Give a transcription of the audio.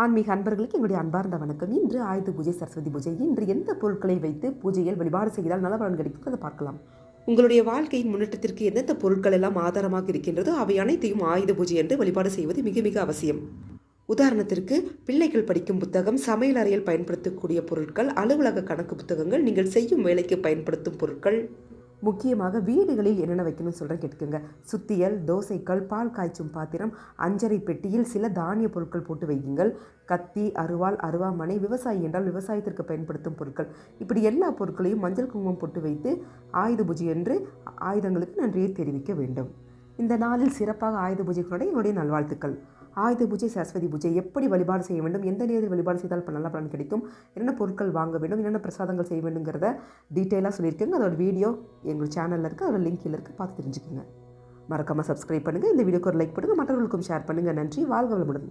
ஆன்மீக அன்பர்களுக்கு என்னுடைய அன்பார்ந்த வணக்கம். இன்று ஆயுத பூஜை, சரஸ்வதி பூஜை. இன்று எந்த பொருட்களை வைத்து பூஜையில் வழிபாடு செய்தால் நல்ல பலன் கிடைக்கும் அதை பார்க்கலாம். உங்களுடைய வாழ்க்கையின் முன்னேற்றத்திற்கு எந்தெந்த பொருட்கள் எல்லாம் ஆதாரமாக இருக்கின்றதோ அவை அனைத்தையும் ஆயுத பூஜை என்று வழிபாடு செய்வது மிக மிக அவசியம். உதாரணத்திற்கு, பிள்ளைகள் படிக்கும் புத்தகம், சமையல் அறையில் பயன்படுத்தக்கூடிய பொருட்கள், அலுவலக கணக்கு புத்தகங்கள், நீங்கள் செய்யும் வேலைக்கு பயன்படுத்தும் பொருட்கள். முக்கியமாக வீடுகளில் என்னென்ன வைக்கணும்னு சொல்கிறேன் கேட்டுக்கோங்க. சுத்தியல், தோசைக்கல், பால் காய்ச்சும் பாத்திரம், அஞ்சரை பெட்டியில் சில தானிய பொருட்கள் போட்டு வையுங்கள். கத்தி, அருவாள், அருவாமனை, விவசாயி என்றால் விவசாயத்திற்கு பயன்படுத்தும் பொருட்கள். இப்படி எல்லா பொருட்களையும் மஞ்சள் குங்குமம் போட்டு வைத்து ஆயுத பூஜை என்று ஆயுதங்களுக்கு நன்றியை தெரிவிக்க வேண்டும். இந்த நாளில் சிறப்பாக ஆயுத பூஜைகளுடைய என்னுடைய நல்வாழ்த்துக்கள். ஆயுத பூஜை, சரஸ்வதி பூஜை எப்படி வழிபாடு செய்ய வேண்டும், எந்த நேரத்தில் வழிபாடு செய்தால் நல்ல பலன் கிடைக்கும், என்னென்ன பொருட்கள் வாங்க வேண்டும், என்னென்ன பிரசாதங்கள் செய்ய வேண்டுங்கிறத டீட்டெயிலாக சொல்லியிருக்கேங்க. அதோட வீடியோ எங்கள் சேனலில் இருக்குது, அதோட லிங்க் கீழே இருக்குது, பார்த்து தெரிஞ்சுக்கோங்க. மறக்காமல் சப்ஸ்கிரைப் பண்ணுங்கள். இந்த வீடியோக்கு ஒரு லைக் பண்ணுங்கள், மற்றவர்களுக்கும் ஷேர் பண்ணுங்கள். நன்றி. வாழ்க வளமுடன்.